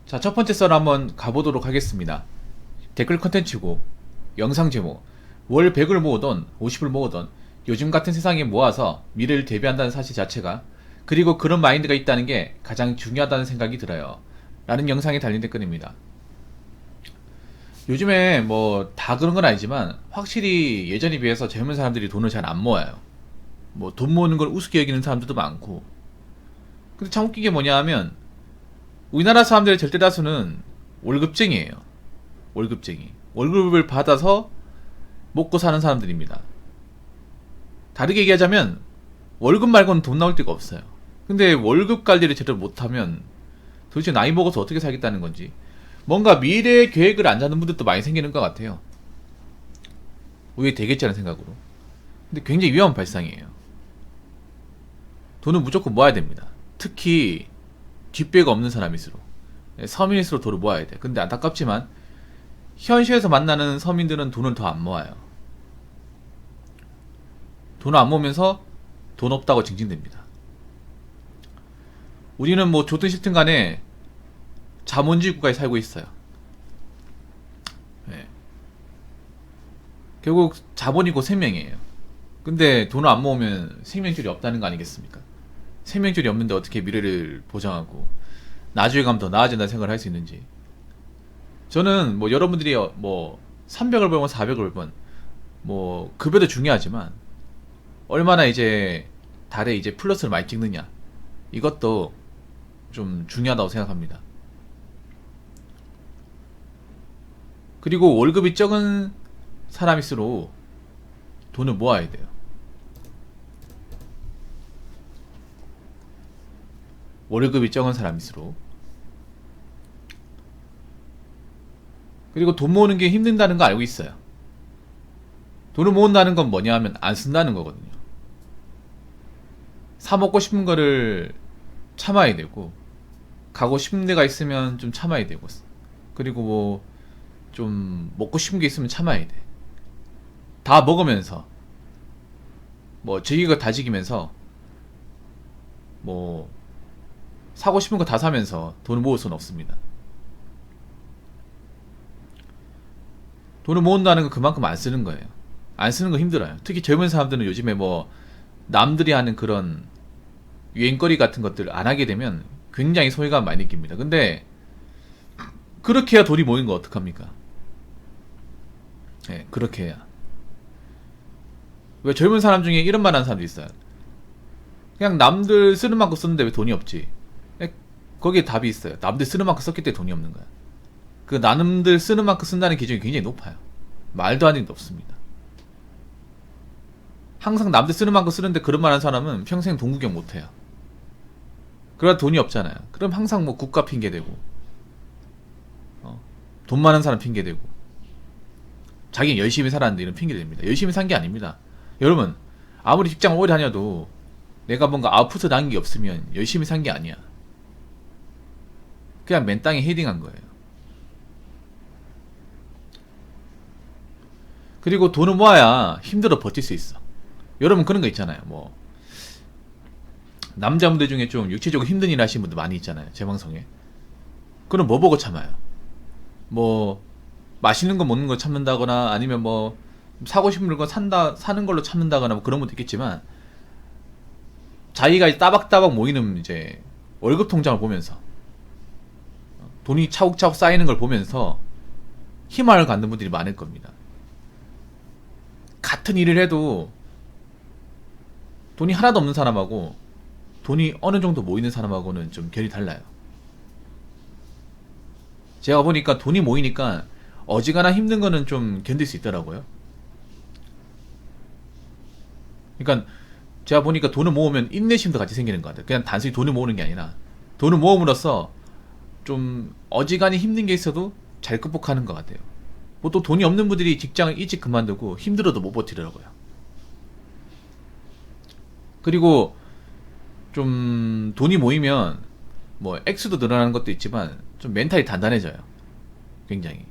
자, 첫 번째 썰 한번 가보도록 하겠습니다. 댓글 컨텐츠고, 영상 제목, 월 100을 모으던, 50을 모으던, 요즘 같은 세상에 모아서 미래를 대비한다는 사실 자체가, 그리고 그런 마인드가 있다는 게 가장 중요하다는 생각이 들어요. 라는 영상에 달린 댓글입니다. 요즘에 뭐 다 그런 건 아니지만 확실히 예전에 비해서 젊은 사람들이 돈을 잘 안 모아요. 뭐 돈 모으는 걸 우습게 여기는 사람들도 많고. 근데 참 웃긴 게 뭐냐 하면 우리나라 사람들의 절대 다수는 월급쟁이에요. 월급쟁이. 월급을 받아서 먹고 사는 사람들입니다. 다르게 얘기하자면 월급 말고는 돈 나올 데가 없어요. 근데 월급 관리를 제대로 못하면 도대체 나이 먹어서 어떻게 살겠다는 건지, 뭔가 미래 계획을 안 짜는 분들도 많이 생기는 것 같아요. 왜 되겠지라는 생각으로. 근데 굉장히 위험한 발상이에요. 돈은 무조건 모아야 됩니다. 특히 뒷배가 없는 사람일수록, 서민일수록 돈을 모아야 돼. 근데 안타깝지만 현실에서 만나는 서민들은 돈을 더 안 모아요. 돈을 안 모으면서 돈 없다고 징징댑니다. 우리는 뭐 좋든 싫든 간에 자본주의 국가에 살고 있어요. 네. 결국 자본이고 생명이에요. 근데 돈을 안 모으면 생명줄이 없다는 거 아니겠습니까? 생명줄이 없는데 어떻게 미래를 보장하고 나중에 가면 더 나아진다는 생각을 할 수 있는지. 저는 뭐 여러분들이 뭐 300을 벌건 400을 벌건 뭐 급여도 중요하지만 얼마나 이제 달에 이제 플러스를 많이 찍느냐, 이것도 좀 중요하다고 생각합니다. 그리고 월급이 적은 사람일수록 돈을 모아야 돼요. 월급이 적은 사람일수록. 그리고 돈 모으는 게 힘든다는 거 알고 있어요. 돈을 모은다는 건 뭐냐 하면 안 쓴다는 거거든요. 사 먹고 싶은 거를 참아야 되고, 가고 싶은 데가 있으면 좀 참아야 되고, 그리고 뭐 좀 먹고 싶은 게 있으면 참아야 돼. 다 먹으면서 뭐 즐기고 다 즐기면서 뭐 사고 싶은 거 다 사면서 돈을 모을 수는 없습니다. 돈을 모은다는 건 그만큼 안 쓰는 거예요. 안 쓰는 거 힘들어요. 특히 젊은 사람들은 요즘에 뭐 남들이 하는 그런 유행거리 같은 것들 안 하게 되면 굉장히 소외감 많이 느낍니다. 근데 그렇게 해야 돈이 모이는 거 어떡합니까? 예, 그렇게 해야. 왜 젊은 사람 중에 이런 말 하는 사람도 있어요. 그냥 남들 쓰는 만큼 쓰는데 왜 돈이 없지? 예, 거기에 답이 있어요. 남들 쓰는 만큼 썼기 때문에 돈이 없는 거야. 그 남들 쓰는 만큼 쓴다는 기준이 굉장히 높아요. 말도 안 되는 게 없습니다. 항상 남들 쓰는 만큼 쓰는데 그런 말 하는 사람은 평생 돈 구경 못 해요. 그러다 돈이 없잖아요. 그럼 항상 뭐 국가 핑계 대고, 돈 많은 사람 핑계 대고, 자기는 열심히 살았는데 이런 핑계 됩니다. 열심히 산 게 아닙니다. 여러분, 아무리 직장 오래 다녀도 내가 뭔가 아웃풋을 남긴 게 없으면 열심히 산 게 아니야. 그냥 맨 땅에 헤딩한 거예요. 그리고 돈을 모아야 힘들어 버틸 수 있어. 여러분 그런 거 있잖아요. 뭐 남자분들 중에 좀 육체적으로 힘든 일 하시는 분들 많이 있잖아요, 제 방송에. 그럼 뭐 보고 참아요? 뭐 맛있는 거 먹는 거 참는다거나, 아니면 뭐 사고 싶은 물건 사는 걸로 참는다거나, 뭐 그런 것도 있겠지만, 자기가 따박따박 모이는 이제 월급 통장을 보면서, 돈이 차곡차곡 쌓이는 걸 보면서 희망을 갖는 분들이 많을 겁니다. 같은 일을 해도 돈이 하나도 없는 사람하고 돈이 어느 정도 모이는 사람하고는 좀 결이 달라요. 제가 보니까 돈이 모이니까 어지간한 힘든 거는 좀 견딜 수 있더라고요. 그러니까 제가 보니까 돈을 모으면 인내심도 같이 생기는 것 같아요. 그냥 단순히 돈을 모으는 게 아니라 돈을 모음으로써 좀 어지간히 힘든 게 있어도 잘 극복하는 것 같아요. 보통 돈이 없는 분들이 직장을 일찍 그만두고 힘들어도 못 버티더라고요. 그리고 좀 돈이 모이면 뭐 액수도 늘어나는 것도 있지만 좀 멘탈이 단단해져요. 굉장히.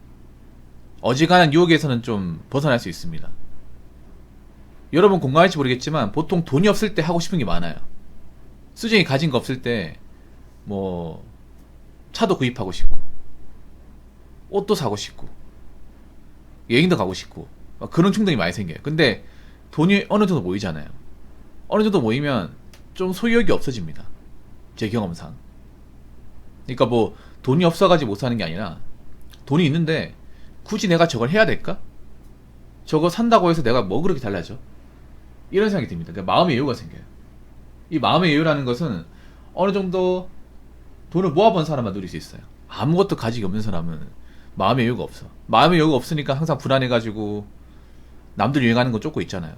어지간한 유혹에서는 좀 벗어날 수 있습니다. 여러분 공감할지 모르겠지만 보통 돈이 없을 때 하고 싶은 게 많아요. 수중에 가진 거 없을 때 뭐 차도 구입하고 싶고, 옷도 사고 싶고 여행도 가고 싶고 그런 충동이 많이 생겨요. 근데 돈이 어느 정도 모이잖아요. 어느 정도 모이면 좀 소유욕이 없어집니다. 제 경험상. 그러니까 뭐 돈이 없어가지고 못 사는 게 아니라 돈이 있는데 굳이 내가 저걸 해야 될까? 저거 산다고 해서 내가 뭐 그렇게 달라져? 이런 생각이 듭니다. 그러니까 마음의 여유가 생겨요. 이 마음의 여유라는 것은 어느 정도 돈을 모아본 사람만 누릴 수 있어요. 아무것도 가지고 없는 사람은 마음의 여유가 없어. 마음의 여유가 없으니까 항상 불안해가지고 남들 유행하는 거 쫓고 있잖아요.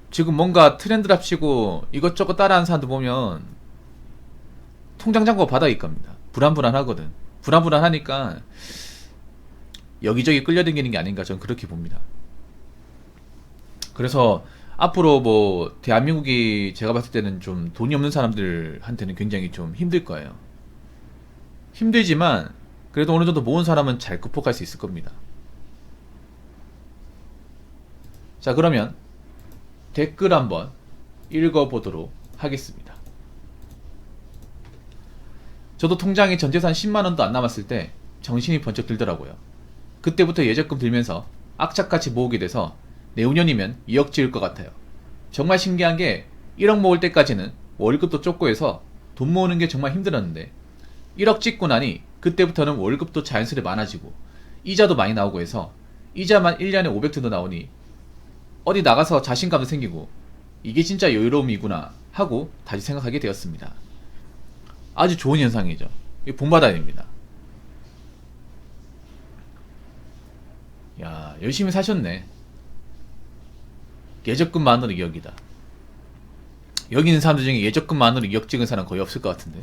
지금 뭔가 트렌드랍시고 이것저것 따라하는 사람들 보면 통장 잔고가 바닥일 겁니다. 불안불안하거든. 불안불안하니까 여기저기 끌려다니는 게 아닌가 저는 그렇게 봅니다. 그래서 앞으로 뭐 대한민국이 제가 봤을 때는 좀 돈이 없는 사람들한테는 굉장히 좀 힘들 거예요. 힘들지만 그래도 어느 정도 모은 사람은 잘 극복할 수 있을 겁니다. 자, 그러면 댓글 한번 읽어보도록 하겠습니다. 저도 통장에 전재산 10만원도 안 남았을 때 정신이 번쩍 들더라고요. 그때부터 예적금 들면서 악착같이 모으게 돼서 내후년이면 2억 지을 것 같아요. 정말 신기한 게 1억 모을 때까지는 월급도 쫓고 해서 돈 모으는 게 정말 힘들었는데 1억 찍고 나니 그때부터는 월급도 자연스레 많아지고 이자도 많이 나오고 해서 이자만 1년에 500 정도 나오니 어디 나가서 자신감도 생기고 이게 진짜 여유로움이구나 하고 다시 생각하게 되었습니다. 아주 좋은 현상이죠. 이거 본받아야 됩니다. 야, 열심히 사셨네. 예적금만으로 2억이다. 여기 있는 사람들 중에 예적금만으로 2억 찍은 사람 거의 없을 것 같은데.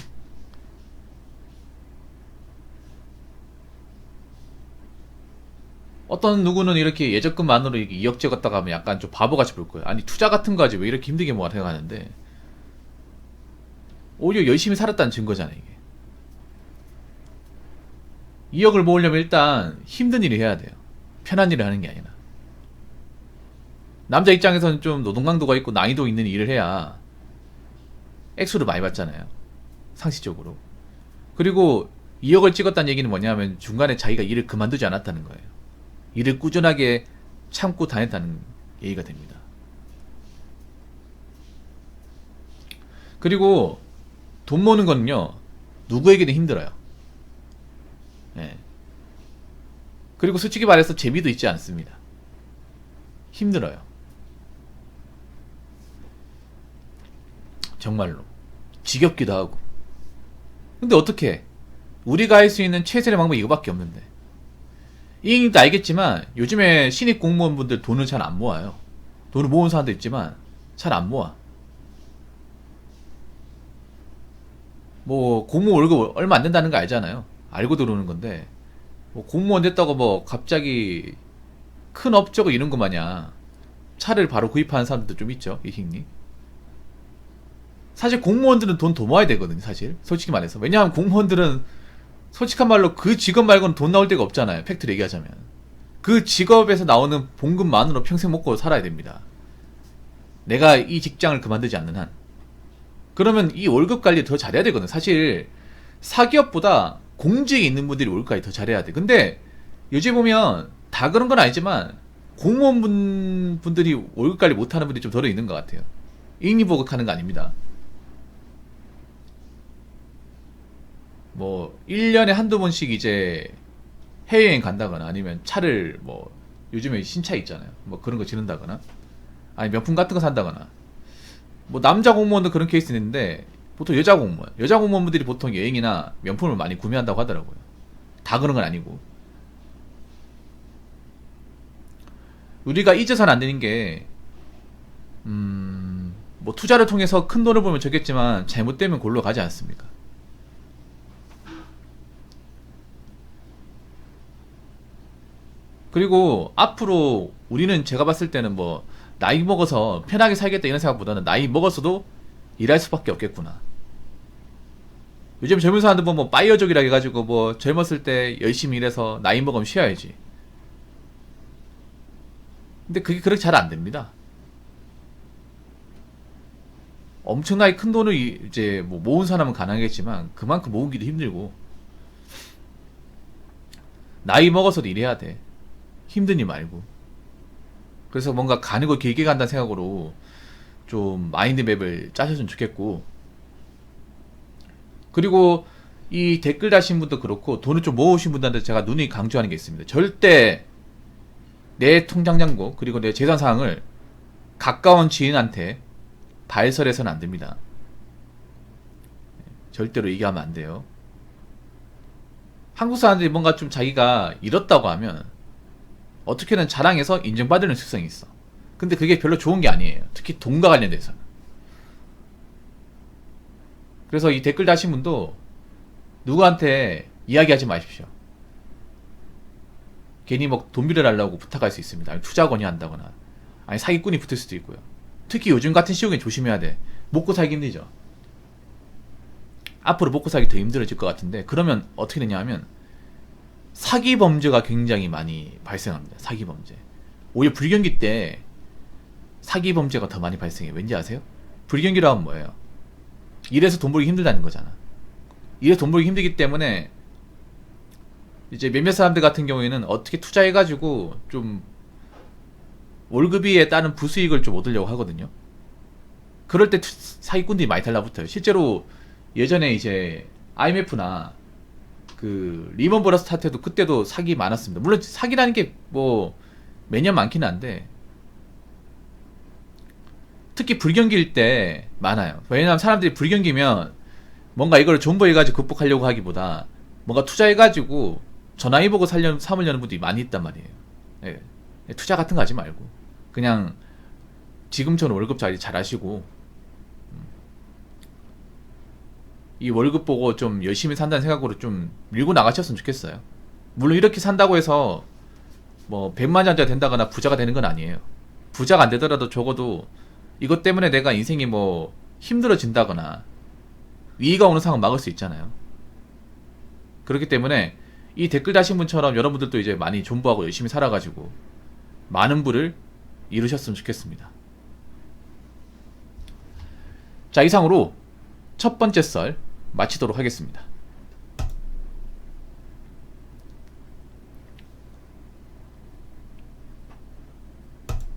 어떤 누구는 이렇게 예적금만으로 2억 찍었다가 하면 약간 좀 바보같이 볼 거예요. 아니 투자 같은 거 하지 왜 이렇게 힘들게 모아 생각하는데 오히려 열심히 살았다는 증거잖아요. 이게 2억을 모으려면 일단 힘든 일을 해야 돼요. 편한 일을 하는 게 아니라. 남자 입장에서는 좀 노동 강도가 있고 난이도 있는 일을 해야 액수를 많이 받잖아요. 상식적으로. 그리고 2억을 찍었다는 얘기는 뭐냐면 중간에 자기가 일을 그만두지 않았다는 거예요. 일을 꾸준하게 참고 다녔다는 얘기가 됩니다. 그리고 돈 모으는 거는요 누구에게든 힘들어요. 네. 그리고 솔직히 말해서 재미도 있지 않습니다. 힘들어요. 정말로 지겹기도 하고. 근데 어떻게 우리가 할 수 있는 최선의 방법이 이거밖에 없는데. 이행님도 알겠지만 요즘에 신입 공무원분들 돈을 잘 안 모아요. 돈을 모은 사람도 있지만 잘 안 모아. 뭐 공무원 월급 얼마 안 된다는 거 알잖아요. 알고 들어오는 건데 뭐 공무원 됐다고 뭐 갑자기 큰 업적을 이룬 것 마냥 차를 바로 구입하는 사람들도 좀 있죠. 이행님. 사실 공무원들은 돈 더 모아야 되거든요. 사실 솔직히 말해서. 왜냐하면 공무원들은 솔직한 말로 그 직업 말고는 돈 나올 데가 없잖아요. 팩트를 얘기하자면. 그 직업에서 나오는 봉급만으로 평생 먹고 살아야 됩니다. 내가 이 직장을 그만두지 않는 한. 그러면 이 월급 관리 더 잘해야 되거든. 사실 사기업보다 공직에 있는 분들이 월급 관리 더 잘해야 돼. 근데 요즘 보면 다 그런 건 아니지만 공무원 분들이 월급 관리 못하는 분들이 좀 덜어 있는 것 같아요. 인리보급하는 거 아닙니다. 뭐 1년에 한두 번씩 이제 해외여행 간다거나 아니면 차를 뭐 요즘에 신차 있잖아요. 뭐 그런 거 지른다거나 아니 명품 같은 거 산다거나 뭐 남자 공무원도 그런 케이스 있는데 보통 여자 공무원분들이 보통 여행이나 명품을 많이 구매한다고 하더라고요. 다 그런 건 아니고. 우리가 잊어서는 안 되는 게 뭐 투자를 통해서 큰 돈을 벌면 좋겠지만 잘못되면 골로 가지 않습니까? 그리고 앞으로 우리는 제가 봤을 때는 뭐 나이 먹어서 편하게 살겠다 이런 생각보다는 나이 먹었어도 일할 수밖에 없겠구나. 요즘 젊은 사람들 보면 뭐 파이어족이라 해가지고 뭐 젊었을 때 열심히 일해서 나이 먹으면 쉬어야지. 근데 그게 그렇게 잘 안 됩니다. 엄청나게 큰 돈을 이제 뭐 모은 사람은 가능하겠지만 그만큼 모으기도 힘들고 나이 먹어서도 일해야 돼. 힘든 일 말고. 그래서 뭔가 가는 거 길게 간다는 생각으로 좀 마인드맵을 짜셨으면 좋겠고, 그리고 이 댓글 다신 분도 그렇고 돈을 좀 모으신 분들한테 제가 누누이 강조하는 게 있습니다. 절대 내 통장 잔고 그리고 내 재산 사항을 가까운 지인한테 발설해서는 안 됩니다. 절대로 얘기하면 안 돼요. 한국 사람들이 뭔가 좀 자기가 잃었다고 하면 어떻게든 자랑해서 인정받는 특성이 있어. 근데 그게 별로 좋은 게 아니에요. 특히 돈과 관련돼서는. 그래서 이 댓글 다신 분도 누구한테 이야기하지 마십시오. 괜히 뭐 돈 빌려달라고 부탁할 수 있습니다. 아니, 투자 권유한다거나, 아니 사기꾼이 붙을 수도 있고요. 특히 요즘 같은 시국엔 조심해야 돼. 먹고 살기 힘들죠. 앞으로 먹고 살기 더 힘들어질 것 같은데, 그러면 어떻게 되냐 하면 사기 범죄가 굉장히 많이 발생합니다. 사기 범죄. 오히려 불경기 때 사기 범죄가 더 많이 발생해요. 왠지 아세요? 불경기로 하면 뭐예요? 일해서 돈 벌기 힘들다는 거잖아. 일해서 돈 벌기 힘들기 때문에 이제 몇몇 사람들 같은 경우에는 어떻게 투자해가지고 좀 월급에 따른 부수익을 좀 얻으려고 하거든요. 그럴 때 사기꾼들이 많이 달라붙어요. 실제로 예전에 이제 IMF나 그 리먼 브러스 탓 때도 그때도 사기 많았습니다. 물론 사기라는 게 뭐 매년 많기는 한데 특히 불경기일 때 많아요. 왜냐하면 사람들이 불경기면 뭔가 이걸 존버해가지고 극복하려고 하기보다 뭔가 투자해가지고 전화위 보고 삼으려는 분들이 많이 있단 말이에요. 예. 투자 같은 거 하지 말고 그냥 지금처럼 월급 잘 하시고 이 월급 보고 좀 열심히 산다는 생각으로 좀 밀고 나가셨으면 좋겠어요. 물론 이렇게 산다고 해서 뭐 100만 원짜리가 된다거나 부자가 되는 건 아니에요. 부자가 안 되더라도 적어도 이것 때문에 내가 인생이 뭐 힘들어진다거나 위기가 오는 상황을 막을 수 있잖아요. 그렇기 때문에 이 댓글 다신 분처럼 여러분들도 이제 많이 존버하고 열심히 살아가지고 많은 부를 이루셨으면 좋겠습니다. 자, 이상으로 첫 번째 썰 마치도록 하겠습니다.